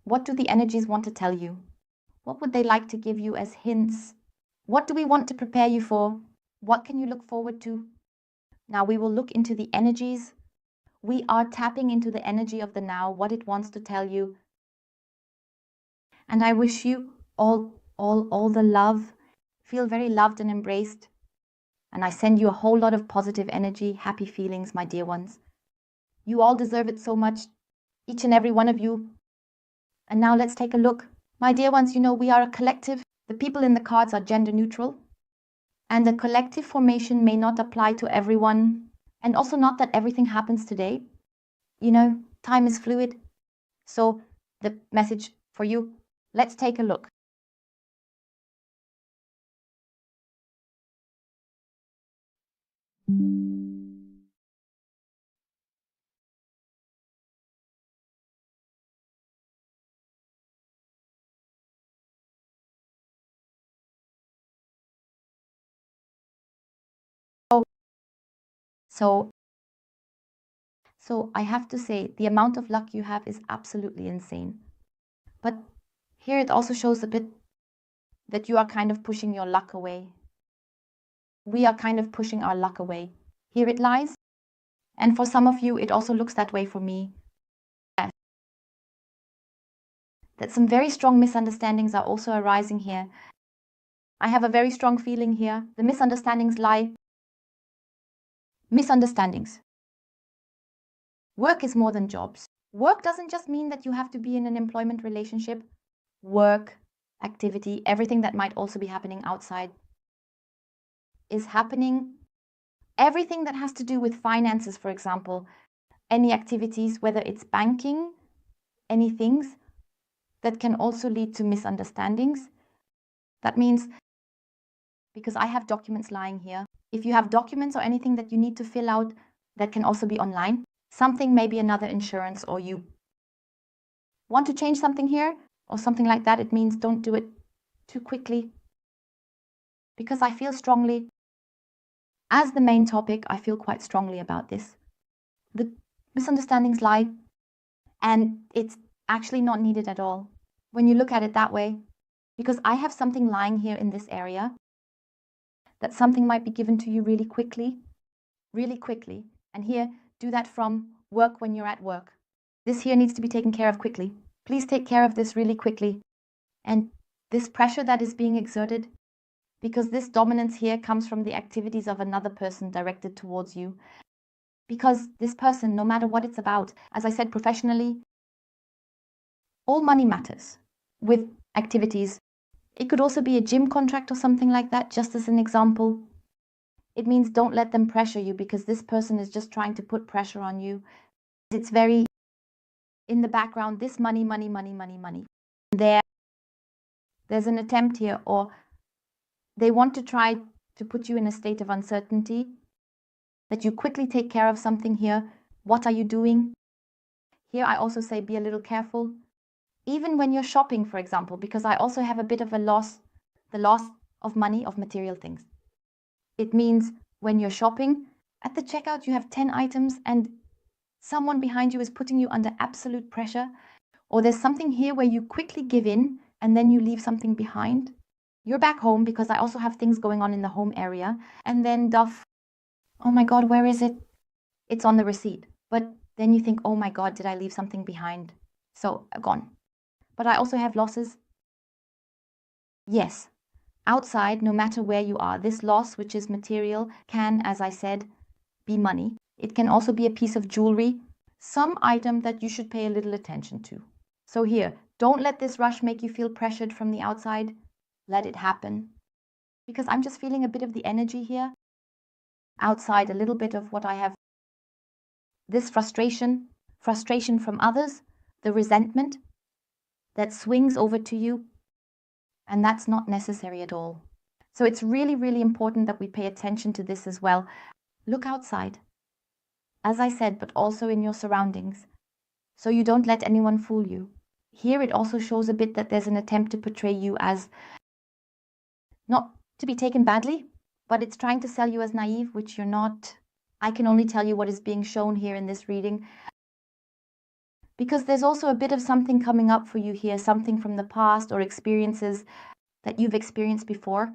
What do the energies want to tell you? What would they like to give you as hints? What do we want to prepare you for? What can you look forward to? Now we will look into the energies. We are tapping into the energy of the now, what it wants to tell you. And I wish you all the love. Feel very loved and embraced. And I send you a whole lot of positive energy, happy feelings, my dear ones. You all deserve it so much, each and every one of you. And now let's take a look. My dear ones, you know we are a collective. The people in the cards are gender neutral. And the collective formation may not apply to everyone. And also not that everything happens today. You know, time is fluid. So the message for you, let's take a look. So I have to say, the amount of luck you have is absolutely insane. But here it also shows a bit that you are kind of pushing your luck away. We are kind of pushing our luck away. Here it lies. And for some of you, it also looks that way for me. That some very strong misunderstandings are also arising here. I have a very strong feeling here. The misunderstandings lie. Misunderstandings. Work is more than jobs. Work doesn't just mean that you have to be in an employment relationship. Work, activity, everything that might also be happening outside is happening. Everything that has to do with finances, for example, any activities, whether it's banking, any things that can also lead to misunderstandings. That means, because I have documents lying here, if you have documents or anything that you need to fill out that can also be online, something, maybe another insurance, or you want to change something here or something like that, it means don't do it too quickly. Because I feel strongly, as the main topic, I feel quite strongly about this. The misunderstandings lie, and it's actually not needed at all when you look at it that way. Because I have something lying here in this area, that something might be given to you really quickly. And here, do that from work when you're at work. This here needs to be taken care of quickly. Please take care of this really quickly. And this pressure that is being exerted, because this dominance here comes from the activities of another person directed towards you. Because this person, no matter what it's about, as I said, professionally, all money matters with activities. It could also be a gym contract or something like that, just as an example. It means don't let them pressure you, because this person is just trying to put pressure on you. It's very in the background, this money. There's an attempt here, or they want to try to put you in a state of uncertainty, that you quickly take care of something here. What are you doing? Here I also say be a little careful. Even when you're shopping, for example, because I also have a bit of the loss of money, of material things. It means when you're shopping, at the checkout you have 10 items and someone behind you is putting you under absolute pressure, or there's something here where you quickly give in and then you leave something behind. You're back home, because I also have things going on in the home area, and then oh my God, where is it? It's on the receipt. But then you think, oh my God, did I leave something behind? So gone. But I also have losses. Yes, outside, no matter where you are, this loss, which is material, can, as I said, be money. It can also be a piece of jewelry, some item that you should pay a little attention to. So here, don't let this rush make you feel pressured from the outside. Let it happen. Because I'm just feeling a bit of the energy here. Outside, a little bit of what I have. This frustration from others, the resentment that swings over to you. And that's not necessary at all. So it's really, really important that we pay attention to this as well. Look outside, as I said, but also in your surroundings, so you don't let anyone fool you. Here it also shows a bit that there's an attempt to portray you as, not to be taken badly, but it's trying to sell you as naive, which you're not. I can only tell you what is being shown here in this reading. because there's also a bit of something coming up for you here, something from the past or experiences that you've experienced before.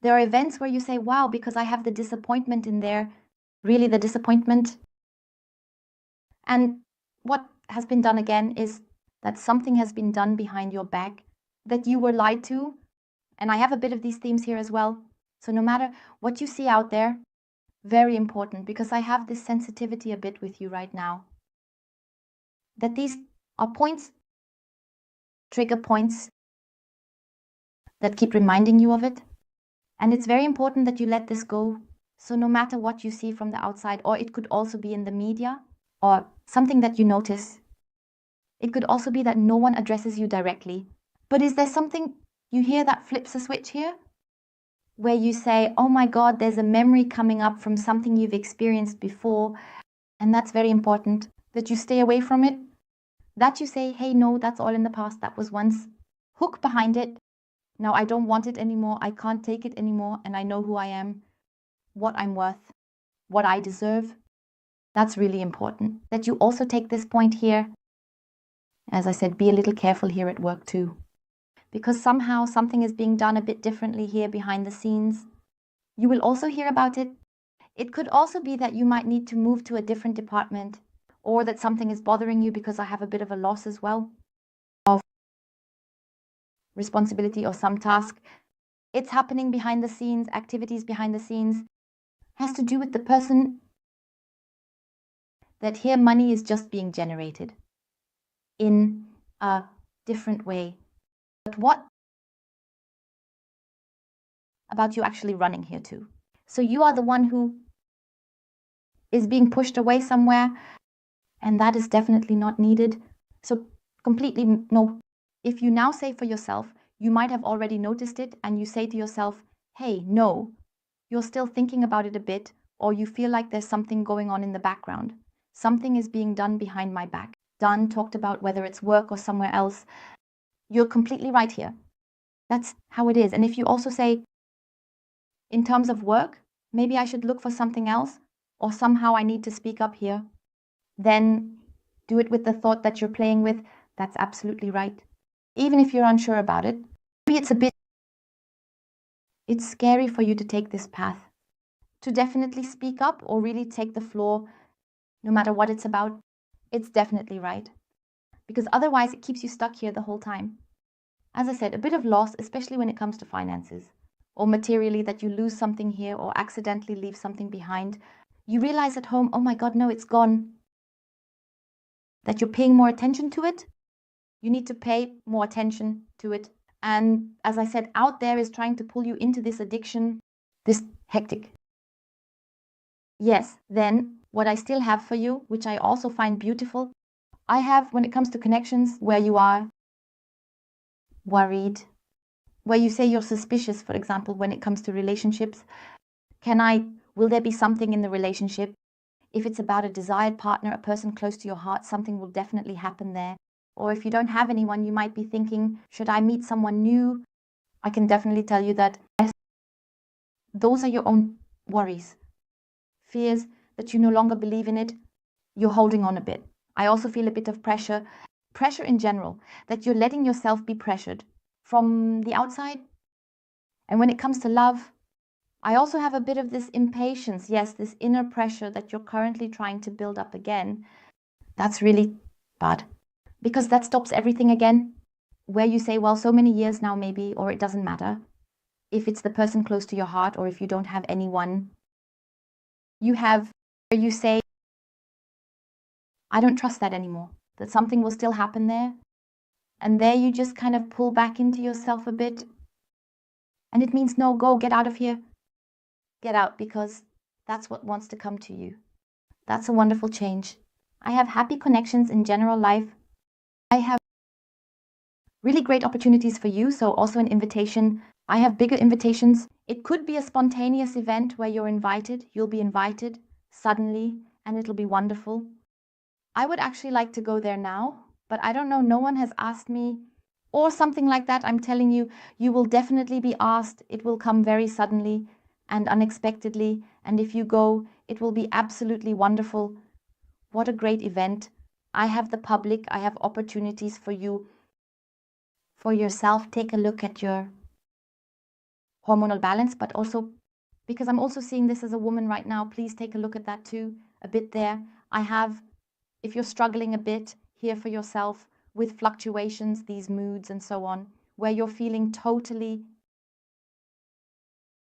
There are events where you say, wow, because I have the disappointment in there, really the disappointment. And what has been done again is that something has been done behind your back, that you were lied to. And I have a bit of these themes here as well. So no matter what you see out there, very important, because I have this sensitivity a bit with you right now. That these are points, trigger points that keep reminding you of it. And it's very important that you let this go. So no matter what you see from the outside, or it could also be in the media, or something that you notice, it could also be that no one addresses you directly. But is there something you hear that flips a switch here? Where you say, oh my God, there's a memory coming up from something you've experienced before. And that's very important, that you stay away from it. That you say, hey, no, that's all in the past. That was once. Hook behind it. Now I don't want it anymore. I can't take it anymore. And I know who I am, what I'm worth, what I deserve. That's really important. That you also take this point here. As I said, be a little careful here at work too. Because somehow something is being done a bit differently here behind the scenes. You will also hear about it. It could also be that you might need to move to a different department, or that something is bothering you, because I have a bit of a loss as well of responsibility or some task. It's happening behind the scenes, activities behind the scenes. Has to do with the person that here money is just being generated in a different way. But what about you actually running here too? So you are the one who is being pushed away somewhere, and that is definitely not needed. So completely no. If you now say for yourself, you might have already noticed it, and you say to yourself, hey, no, you're still thinking about it a bit, or you feel like there's something going on in the background. Something is being done behind my back. Done, talked about, whether it's work or somewhere else. You're completely right here. That's how it is. And if you also say, in terms of work, maybe I should look for something else, or somehow I need to speak up here, then do it with the thought that you're playing with. That's absolutely right. Even if you're unsure about it, maybe it's scary for you to take this path, to definitely speak up or really take the floor, no matter what it's about. It's definitely right, because otherwise it keeps you stuck here the whole time. As I said, a bit of loss, especially when it comes to finances, or materially, that you lose something here or accidentally leave something behind. You realize at home, oh my God, no, it's gone. That you're paying more attention to it. You need to pay more attention to it. And as I said, out there is trying to pull you into this addiction, this hectic. Yes, then what I still have for you, which I also find beautiful, I have, when it comes to connections, where you are worried, where you say you're suspicious, for example, when it comes to relationships. Will there be something in the relationship? If it's about a desired partner, a person close to your heart, something will definitely happen there. Or if you don't have anyone, you might be thinking, should I meet someone new? I can definitely tell you that those are your own worries, fears that you no longer believe in it. You're holding on a bit. I also feel a bit of pressure in general, that you're letting yourself be pressured from the outside. And when it comes to love, I also have a bit of this impatience, yes, this inner pressure that you're currently trying to build up again. That's really bad, because that stops everything again, where you say, well, so many years now maybe, or it doesn't matter. If it's the person close to your heart, or if you don't have anyone, you say, I don't trust that anymore, that something will still happen there. And there you just kind of pull back into yourself a bit. And it means, no, go, get out of here. Get out, because that's what wants to come to you. That's a wonderful change. I have happy connections in general life. I have really great opportunities for you, so also an invitation. I have bigger invitations. It could be a spontaneous event where you're invited. You'll be invited suddenly, and it'll be wonderful. I would actually like to go there now, but I don't know, no one has asked me, or something like that. I'm telling you, you will definitely be asked. It will come very suddenly and unexpectedly, and if you go, it will be absolutely wonderful. What a great event. I have the public, I have opportunities for you, for yourself. Take a look at your hormonal balance, but also because I'm also seeing this as a woman right now, please take a look at that too, a bit there. I have, if you're struggling a bit here for yourself with fluctuations, these moods and so on, where you're feeling totally,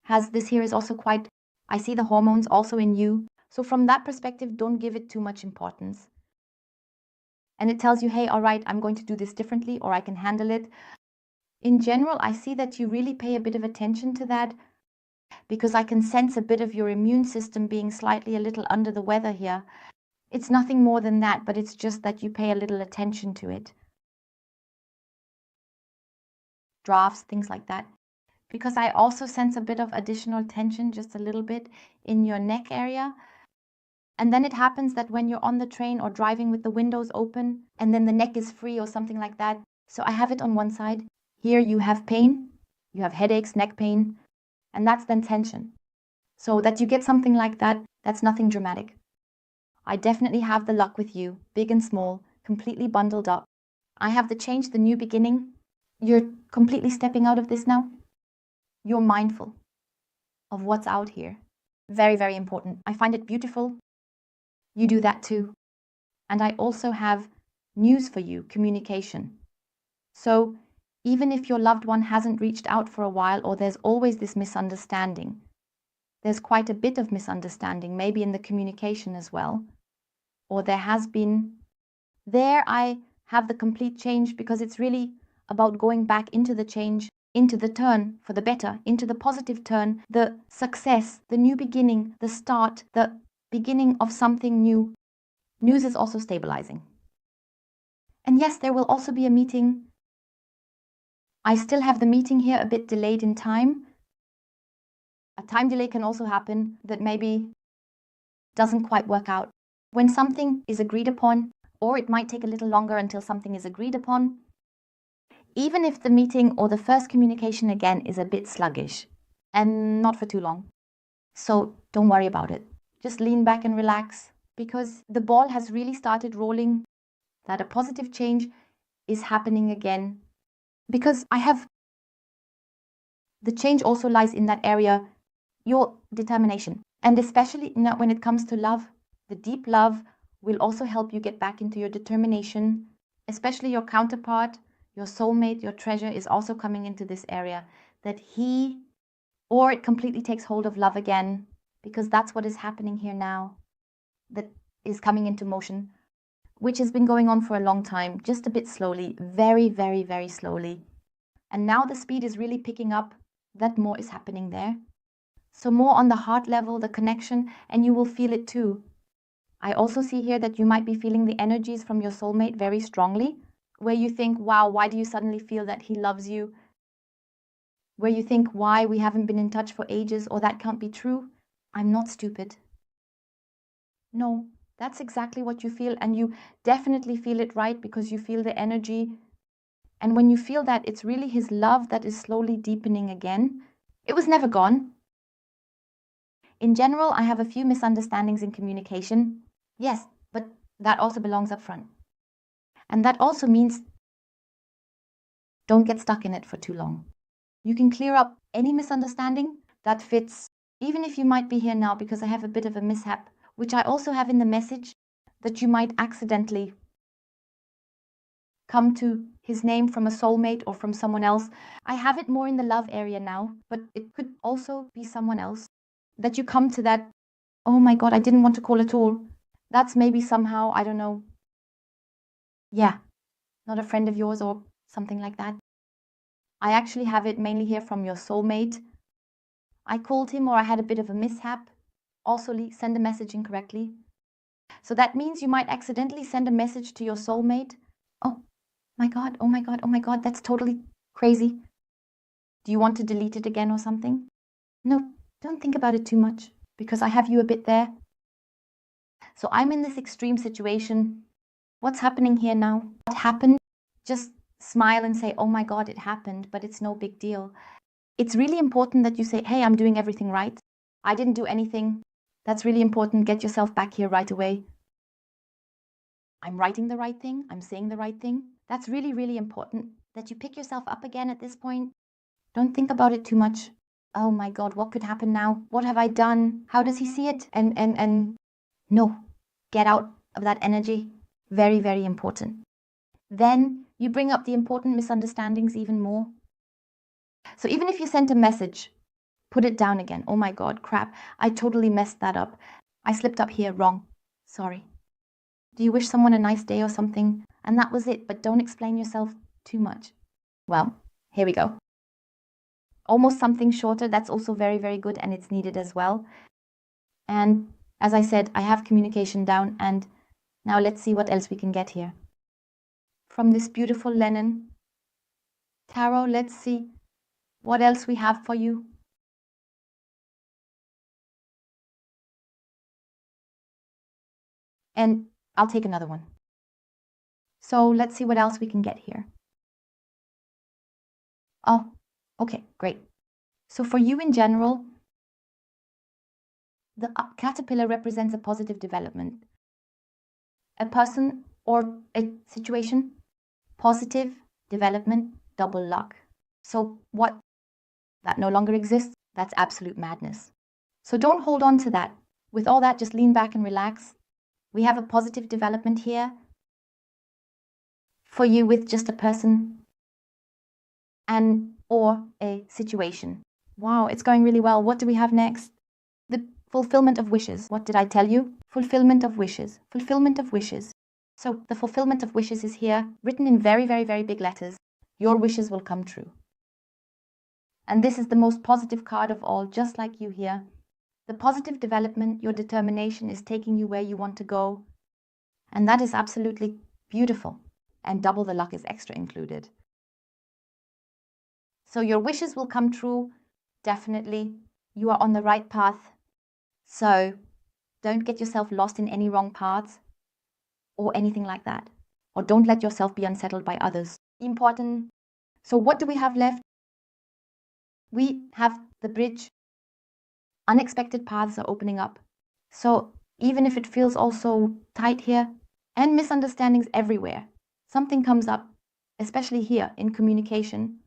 has this here is also quite, I see the hormones also in you. So from that perspective, don't give it too much importance. And it tells you, hey, all right, I'm going to do this differently, or I can handle it. In general, I see that you really pay a bit of attention to that, because I can sense a bit of your immune system being slightly a little under the weather here. It's nothing more than that, but it's just that you pay a little attention to it. Drafts, things like that. Because I also sense a bit of additional tension, just a little bit in your neck area. And then it happens that when you're on the train or driving with the windows open, and then the neck is free or something like that. So I have it on one side. Here you have pain, you have headaches, neck pain, and that's then tension. So that you get something like that, that's nothing dramatic. I definitely have the luck with you, big and small, completely bundled up. I have the change, the new beginning. You're completely stepping out of this now. You're mindful of what's out here. Very, very important. I find it beautiful. You do that too. And I also have news for you, communication. So even if your loved one hasn't reached out for a while, or there's always this misunderstanding, there's quite a bit of misunderstanding, maybe in the communication as well, or there has been. There I have the complete change, because it's really about going back into the change, into the turn for the better, into the positive turn, the success, the new beginning, the start, the beginning of something new. News is also stabilizing. And yes, there will also be a meeting. I still have the meeting here a bit delayed in time. A time delay can also happen that maybe doesn't quite work out. When something is agreed upon, or it might take a little longer until something is agreed upon, even if the meeting or the first communication again is a bit sluggish and not for too long. So don't worry about it. Just lean back and relax, because the ball has really started rolling, that a positive change is happening again. Because I have, the change also lies in that area, your determination. And especially now when it comes to love, the deep love will also help you get back into your determination. Especially your counterpart, your soulmate, your treasure is also coming into this area, that he, or it completely takes hold of love again, because that's what is happening here now, that is coming into motion, which has been going on for a long time, just a bit slowly, very, very, very slowly. And now the speed is really picking up, that more is happening there. So more on the heart level, the connection, and you will feel it too. I also see here that you might be feeling the energies from your soulmate very strongly, where you think, wow, why do you suddenly feel that he loves you? Where you think, why, we haven't been in touch for ages, or that can't be true. I'm not stupid. No, that's exactly what you feel, and you definitely feel it right, because you feel the energy. And when you feel that, it's really his love that is slowly deepening again. It was never gone. In general, I have a few misunderstandings in communication. Yes, but that also belongs up front. And that also means don't get stuck in it for too long. You can clear up any misunderstanding that fits, even if you might be here now because I have a bit of a mishap, which I also have in the message, that you might accidentally come to his name from a soulmate or from someone else. I have it more in the love area now, but it could also be someone else. That you come to that, oh my God, I didn't want to call at all. That's maybe somehow, I don't know, yeah, not a friend of yours or something like that. I actually have it mainly here from your soulmate. I called him, or I had a bit of a mishap. Also send a message incorrectly. So that means you might accidentally send a message to your soulmate. Oh my God, oh my God, oh my God, that's totally crazy. Do you want to delete it again or something? No, don't think about it too much, because I have you a bit there. So I'm in this extreme situation. What's happening here now? What happened? Just smile and say, oh my God, it happened, but it's no big deal. It's really important that you say, hey, I'm doing everything right. I didn't do anything. That's really important. Get yourself back here right away. I'm writing the right thing, I'm saying the right thing. That's really, really important that you pick yourself up again at this point. Don't think about it too much. Oh my God, what could happen now? What have I done? How does he see it? And no, get out of that energy. Very, very important. Then you bring up the important misunderstandings even more. So even if you sent a message, put it down again. Oh my God, crap. I totally messed that up. I slipped up here, wrong. Sorry. Do you wish someone a nice day or something? And that was it, but don't explain yourself too much. Well, here we go. Almost something shorter, that's also very, very good, and it's needed as well. And as I said, I have communication down, and now let's see what else we can get here. From this beautiful Lennon tarot, let's see what else we have for you. And I'll take another one. So let's see what else we can get here. Oh, okay, great. So for you in general, the caterpillar represents a positive development. A person or a situation, positive development, double luck. So what? That no longer exists? That's absolute madness. So don't hold on to that. With all that, just lean back and relax. We have a positive development here for you with just a person and or a situation. Wow, it's going really well. What do we have next? The fulfillment of wishes. What did I tell you? Fulfillment of wishes. Fulfillment of wishes. So the fulfillment of wishes is here, written in very, very, very big letters. Your wishes will come true. And this is the most positive card of all, just like you here. The positive development, your determination is taking you where you want to go. And that is absolutely beautiful. And double the luck is extra included. So your wishes will come true, definitely. You are on the right path. So don't get yourself lost in any wrong paths or anything like that. Or don't let yourself be unsettled by others. Important. So what do we have left? We have the bridge. Unexpected paths are opening up. So even if it feels also tight here, and misunderstandings everywhere, something comes up, especially here in communication.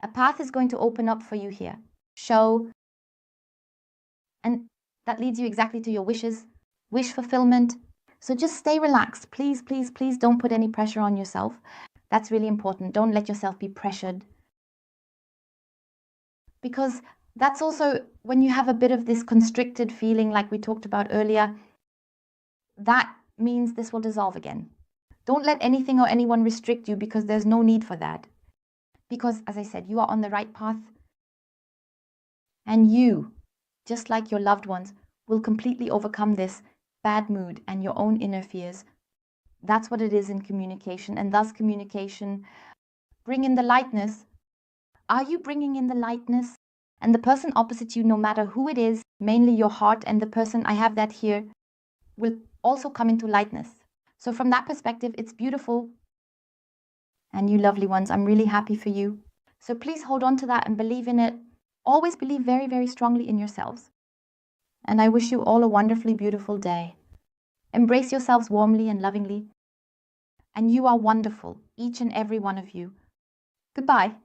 A path is going to open up for you here. Show. And that leads you exactly to your wishes, wish fulfillment. So just stay relaxed. Please, please, please don't put any pressure on yourself. That's really important. Don't let yourself be pressured. Because that's also when you have a bit of this constricted feeling like we talked about earlier, that means this will dissolve again. Don't let anything or anyone restrict you because there's no need for that. Because, as I said, you are on the right path. And you, just like your loved ones, will completely overcome this bad mood and your own inner fears. That's what it is in communication. And thus communication, bring in the lightness. Are you bringing in the lightness? And the person opposite you, no matter who it is, mainly your heart and the person, I have that here, will also come into lightness. So from that perspective, it's beautiful. And you lovely ones, I'm really happy for you. So please hold on to that and believe in it. Always believe very, very strongly in yourselves. And I wish you all a wonderfully beautiful day. Embrace yourselves warmly and lovingly. And you are wonderful, each and every one of you. Goodbye.